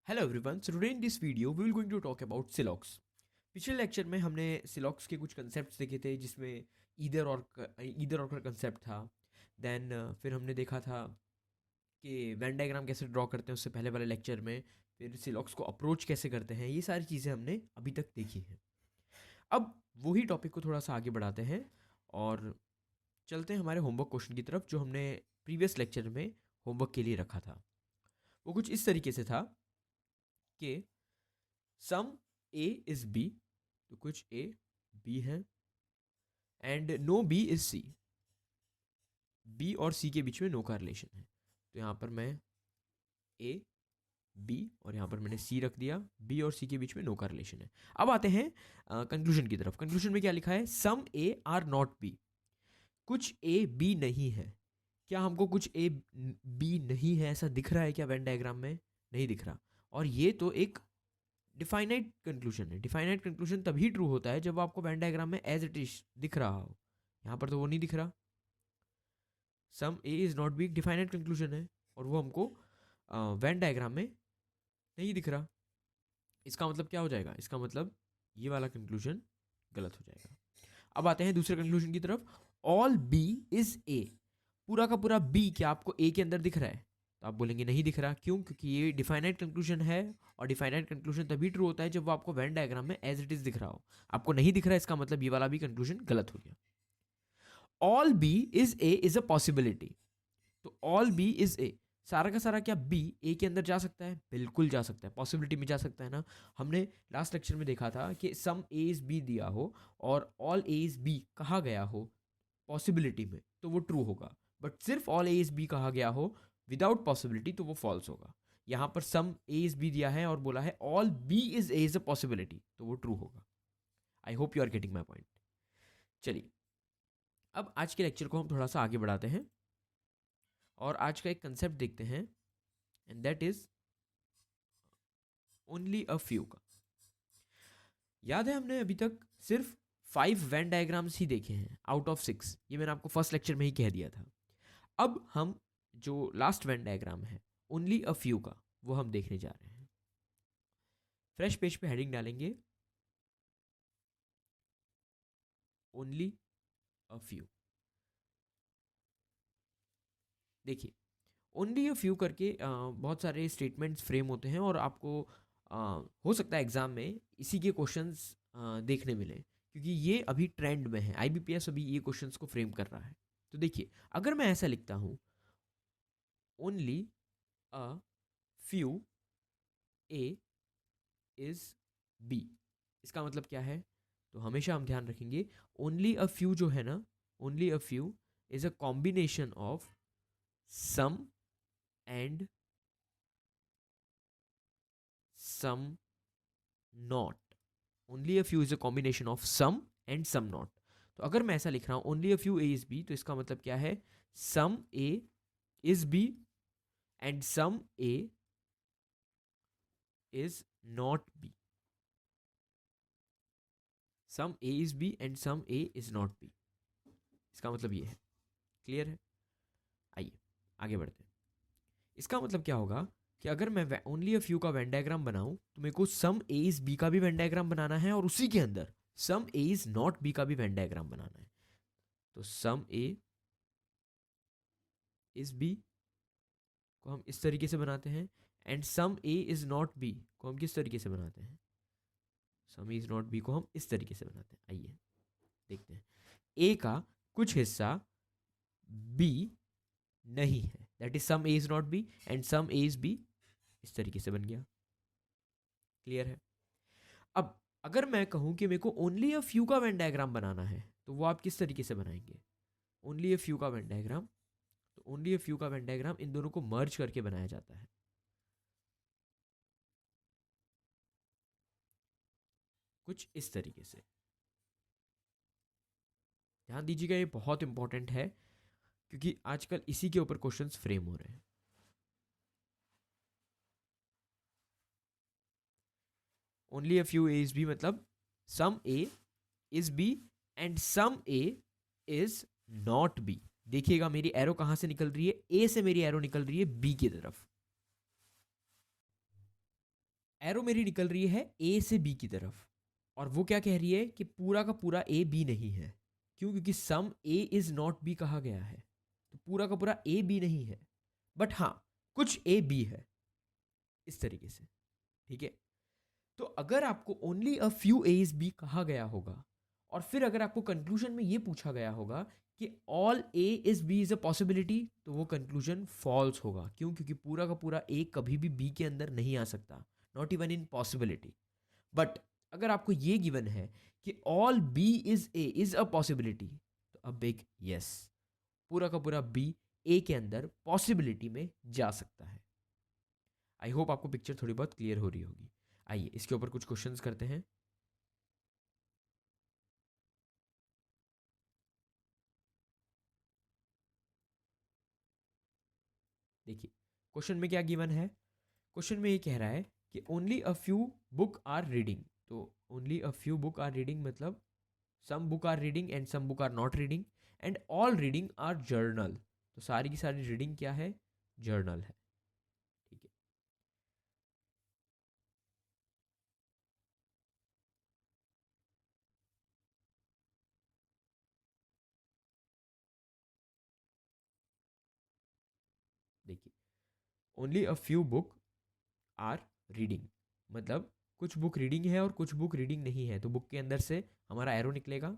Hello everyone, so today in this video we will going to talk about सिलॉक्स। पिछले lecture में हमने सिलॉक्स के कुछ कंसेप्ट देखे थे जिसमें ईदर और का कंसेप्ट था। देन फिर हमने देखा था कि वेन डायग्राम कैसे ड्रॉ करते हैं उससे पहले वाले लेक्चर में। फिर सिलॉक्स को अप्रोच कैसे करते हैं, ये सारी चीज़ें हमने अभी तक देखी हैं। अब वही टॉपिक को थोड़ा सा आगे बढ़ाते हैं और चलते हैं हमारे होमवर्क क्वेश्चन की तरफ जो हमने प्रीवियस लेक्चर में होमवर्क के लिए रखा था। वो कुछ इस तरीके से था कि सम ए इज बी, तो कुछ ए बी है and no B is C. B और सी के बीच में नो का रिलेशन है, तो यहाँ पर मैं ए बी और यहाँ पर मैंने सी रख दिया। बी और सी के बीच में नो का रिलेशन है। अब आते हैं कंक्लूजन की तरफ। कंक्लूजन में क्या लिखा है? Some A R not be, कुछ ए बी नहीं है। क्या हमको कुछ ए बी नहीं है ऐसा दिख रहा है क्या वेन डायग्राम में? नहीं दिख रहा। और ये तो एक डिफाइनाइट कंक्लूजन है। डिफाइनाइट कंक्लूजन तभी ट्रू होता है जब आपको वेन डायग्राम में एज इट इज दिख रहा हो। यहाँ पर तो वो नहीं दिख रहा। Some A is not B definite conclusion है और वो हमको वेन डायग्राम में नहीं दिख रहा। इसका मतलब क्या हो जाएगा? इसका मतलब ये वाला कंक्लूजन गलत हो जाएगा। अब आते हैं दूसरे कंक्लूजन की तरफ। ऑल बी इज ए, पूरा का पूरा बी क्या आपको ए के अंदर दिख रहा है? तो आप बोलेंगे नहीं दिख रहा। क्यों? क्योंकि ये डिफाइनाइट कंक्लूजन है और डिफाइनाइट कंक्लूजन तभी ट्रू होता है जब वो आपको वेन डायग्राम में एज इट इज दिख रहा हो। आपको नहीं दिख रहा, इसका मतलब ये वाला भी कंक्लूजन गलत हो गया। All B is A is a possibility, तो ऑल बी इज ए, सारा का सारा क्या बी ए के अंदर जा सकता है? बिल्कुल जा सकता है, पॉसिबिलिटी में जा सकता है ना। हमने लास्ट लेक्चर में देखा था कि सम ए इज बी दिया हो और ऑल ए इज बी कहा गया हो पॉसिबिलिटी में, तो वो ट्रू होगा। बट सिर्फ ऑल ए इज बी कहा गया हो विदाउट पॉसिबिलिटी, तो वो फॉल्स होगा। यहाँ पर सम ए इज बी दिया है और बोला है all B is A is a possibility, तो वो ट्रू होगा। I hope you are getting my point. चलिए, अब आज के लेक्चर को हम थोड़ा सा आगे बढ़ाते हैं और आज का एक कंसेप्ट देखते हैं and that is only a few का। याद है हमने अभी तक सिर्फ 5 वेन डायग्राम्स ही देखे हैं आउट ऑफ 6। ये मैंने आपको फर्स्ट लेक्चर में ही कह दिया था। अब हम जो लास्ट वेन डायग्राम है ओनली अ फ्यू का, वो हम देखने जा रहे हैं। फ्रेश पेज पे हेडिंग डालेंगे ओनली अ फ्यू। देखिए, ओनली अ फ्यू करके बहुत सारे स्टेटमेंट्स फ्रेम होते हैं और आपको हो सकता है एग्जाम में इसी के क्वेश्चंस देखने मिले, क्योंकि ये अभी ट्रेंड में है। आईबीपीएस अभी ये क्वेश्चंस को फ्रेम कर रहा है। तो देखिए, अगर मैं ऐसा लिखता हूँ only a few A is B, इसका मतलब क्या है? तो हमेशा हम ध्यान रखेंगे ओनली अ फ्यू जो है ना, only a few is a combination of some and some not. Only a few is a combination of some and some not. तो अगर मैं ऐसा लिख रहा हूं only a few A is B, तो इसका मतलब क्या है? Some A is B and some A is not B. Some A is B and some A is not B, इसका मतलब ये है। क्लियर है? आइए आगे बढ़ते हैं। इसका मतलब क्या होगा कि अगर मैं ओनली अ फ्यू का वेन डायग्राम बनाऊं तो मेरे को सम ए इज बी का भी वेन डायग्राम बनाना है और उसी के अंदर सम ए इज नॉट बी का भी वेन डायग्राम बनाना है। तो सम ए इज बी को हम इस तरीके से बनाते हैं and some A is not B को हम किस तरीके से बनाते हैं? Some A is not B को हम इस तरीके से बनाते हैं। आइए देखते हैं। ए का कुछ हिस्सा बी नहीं है, that is some A is not B and some A is B, इस तरीके से बन गया। क्लियर है? अब अगर मैं कहूं कि मेरे को ओनली अ फ्यू का वेन डायग्राम बनाना है, तो वो आप किस तरीके से बनाएंगे? ओनली अ फ्यू का वेन डायग्राम, तो ओनली अ फ्यू का वेन डायग्राम इन दोनों को मर्ज करके बनाया जाता है। कुछ इस तरीके से। ध्यान दीजिएगा, ये बहुत इंपॉर्टेंट है क्योंकि आजकल इसी के ऊपर क्वेश्चंस फ्रेम हो रहे हैं। Only a few A is B मतलब some A is B and some A is not B. देखिएगा मेरी एरो कहां से निकल रही है? ए से मेरी एरो निकल रही है बी की तरफ। एरो मेरी निकल रही है ए से बी की तरफ, और वो क्या कह रही है कि पूरा का पूरा ए बी नहीं है। क्यों? क्योंकि सम ए इज नॉट बी कहा गया है, तो पूरा का पूरा ए बी नहीं है, बट हाँ कुछ ए बी है, इस तरीके से। ठीक है, तो अगर आपको only a few A is B कहा गया होगा, और फिर अगर आपको कंक्लूजन में ये पूछा गया होगा कि all A is B is a possibility, तो वो कंक्लूजन फॉल्स होगा। क्यों? क्योंकि पूरा का पूरा ए कभी भी बी के अंदर नहीं आ सकता, not even in possibility. But अगर आपको ये गिवन है कि all B is A is a possibility, तो अब एक यस, पूरा का पूरा बी ए के अंदर पॉसिबिलिटी में जा सकता है। आई होप आपको पिक्चर थोड़ी बहुत क्लियर हो रही होगी। आइए इसके ऊपर कुछ क्वेश्चंस करते हैं। देखिए क्वेश्चन में क्या गिवन है। क्वेश्चन में ये कह रहा है कि only a few book are reading. तो only a few book are reading मतलब some book are reading and some book are not reading, and all reading are journal. तो सारी की सारी रीडिंग क्या है? जर्नल है। ठीक है, देखिए only a few book are reading मतलब कुछ बुक रीडिंग है और कुछ बुक रीडिंग नहीं है, तो बुक के अंदर से हमारा एरो निकलेगा।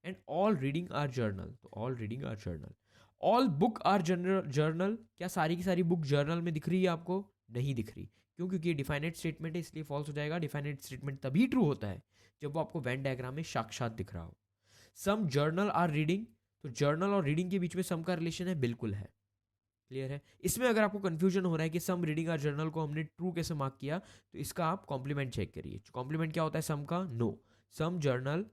And all reading are journal, तो all reading are journal. All book are journal journal, क्या सारी की सारी बुक जर्नल में दिख रही है आपको? नहीं दिख रही। क्यों? क्योंकि ये डिफाइनेट स्टेटमेंट है, इसलिए फॉल्स हो जाएगा। डिफाइनेट स्टेटमेंट तभी ट्रू होता है जब वो आपको वेन डायग्राम में साक्षात दिख रहा हो। सम जर्नल आर रीडिंग, तो जर्नल और रीडिंग के बीच में सम का रिलेशन है, बिल्कुल है। क्लियर है? इसमें अगर आपको कंफ्यूजन हो रहा है कि सम रीडिंग आर जर्नल को हमने ट्रू कैसे मार्क किया, तो इसका आप कॉम्प्लीमेंट चेक करिए। कॉम्प्लीमेंट क्या होता है सम का? No. Some journal,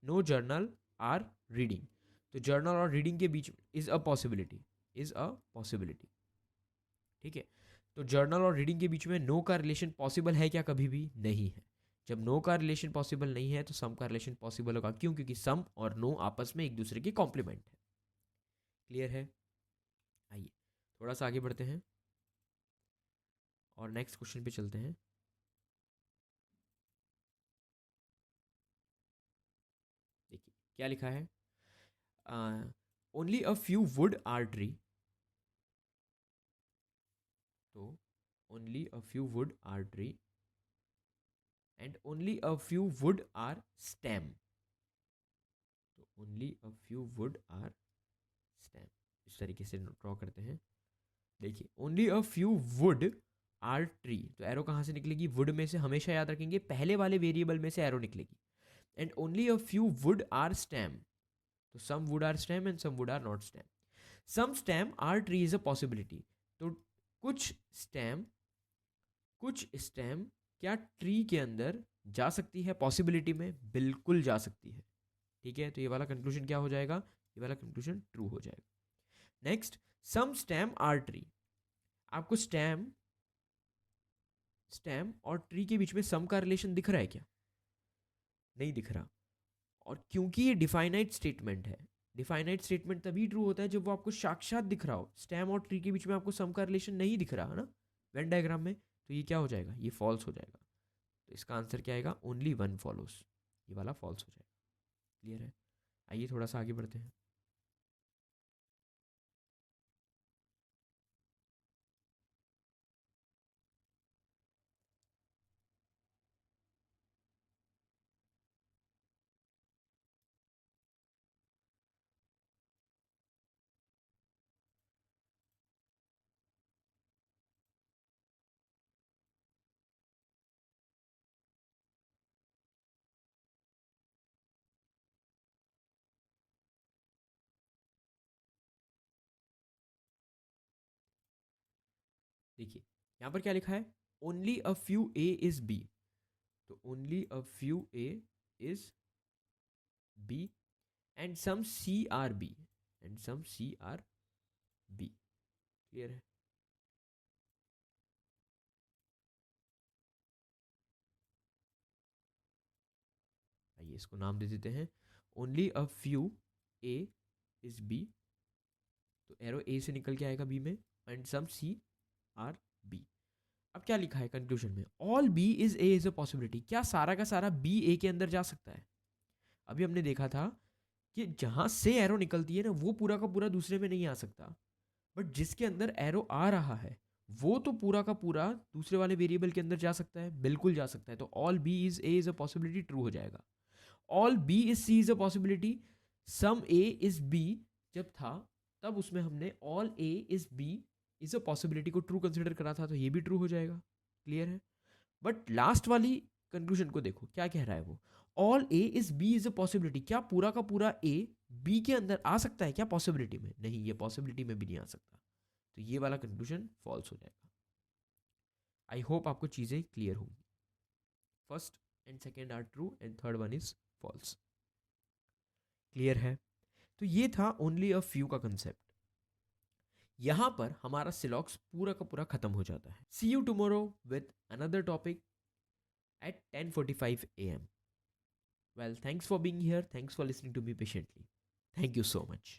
no journal are reading. तो जर्नल और रीडिंग के बीच is a possibility, is a possibility. ठीक है, तो जर्नल और रीडिंग के बीच में नो का रिलेशन पॉसिबल है क्या? कभी भी नहीं है। जब नो का रिलेशन पॉसिबल नहीं है तो सम का रिलेशन पॉसिबल होगा। क्यों? क्योंकि सम और नो आपस में एक दूसरे के कॉम्प्लीमेंट है। क्लियर है? आइए थोड़ा सा आगे बढ़ते हैं और नेक्स्ट क्वेश्चन पे चलते हैं। देखिए क्या लिखा है। Only a few wood are tree. तो only a few wood are tree and only a few wood are stem. तो only a few wood are stem, इस तरीके से ड्रॉ करते हैं। देखिए only a few wood are tree, तो arrow कहाँ से निकलेगी? वुड में से। हमेशा याद रखेंगे पहले वाले वेरिएबल में से एरो निकलेगी। And only a few wood are stem, तो some wood are stem and some wood are not stem. Some stem are tree is a possibility, तो कुछ स्टेम, कुछ स्टेम क्या ट्री के अंदर जा सकती है? पॉसिबिलिटी में बिल्कुल जा सकती है। ठीक है, तो ये वाला कंक्लूजन क्या हो जाएगा? ये वाला कंक्लूजन ट्रू हो जाएगा। Next, some stem are tree. आपको स्टेम, स्टेम और ट्री के बीच में सम का रिलेशन दिख रहा है क्या? नहीं दिख रहा। और क्योंकि ये डिफाइनाइट स्टेटमेंट है, डिफाइनाइट स्टेटमेंट तभी ट्रू होता है जब वो आपको साक्षात दिख रहा हो। स्टेम और ट्री के बीच में आपको सम का रिलेशन नहीं दिख रहा है ना वेन डायग्राम में, तो ये क्या हो जाएगा? ये फॉल्स हो जाएगा। तो इसका आंसर क्या आएगा? ओनली वन फॉलोस, ये वाला फॉल्स हो जाएगा। क्लियर है? आइए थोड़ा सा आगे बढ़ते हैं। देखिए यहाँ पर क्या लिखा है? Only a few A is B. तो only a few A is B and some C are B, and some C are B. Clear है? आइए इसको नाम दे देते हैं। Only a few A is B, तो एरो ए से निकल के आएगा बी में, and some C are B. अब क्या लिखा है कंक्लूजन में, all B is A is a possibility, क्या सारा का सारा बी ए के अंदर जा सकता है? अभी हमने देखा था कि जहां से एरो निकलती है ना वो पूरा का पूरा दूसरे में नहीं आ सकता, बट जिसके अंदर एरो आ रहा है वो तो पूरा का पूरा दूसरे वाले वेरिएबल के अंदर जा सकता है, बिल्कुल जा सकता है। तो all B is A is a possibility true हो जाएगा। All B is C is a possibility, some A is B जब था तब उसमें हमने all A is B is a possibility को ट्रू कंसिडर करा था, तो ये भी ट्रू हो जाएगा। क्लियर है? बट लास्ट वाली कंक्लूजन को देखो क्या कह रहा है वो, all A is B is a possibility, क्या पूरा का पूरा ए बी के अंदर आ सकता है क्या पॉसिबिलिटी में? नहीं, ये पॉसिबिलिटी में भी नहीं आ सकता। तो ये वाला कंक्लूजन फॉल्स हो जाएगा। आई होप आपको चीज़ें क्लियर होंगी। First and second are true and third one is false. Clear है? तो ये था ओनली अ फ्यू का कंसेप्ट। यहां पर हमारा सिलॉक्स पूरा का पूरा खत्म हो जाता है। See you tomorrow with another topic at 10:45 a.m. Well, thanks for being here. Thanks for listening to me patiently. Thank you so much.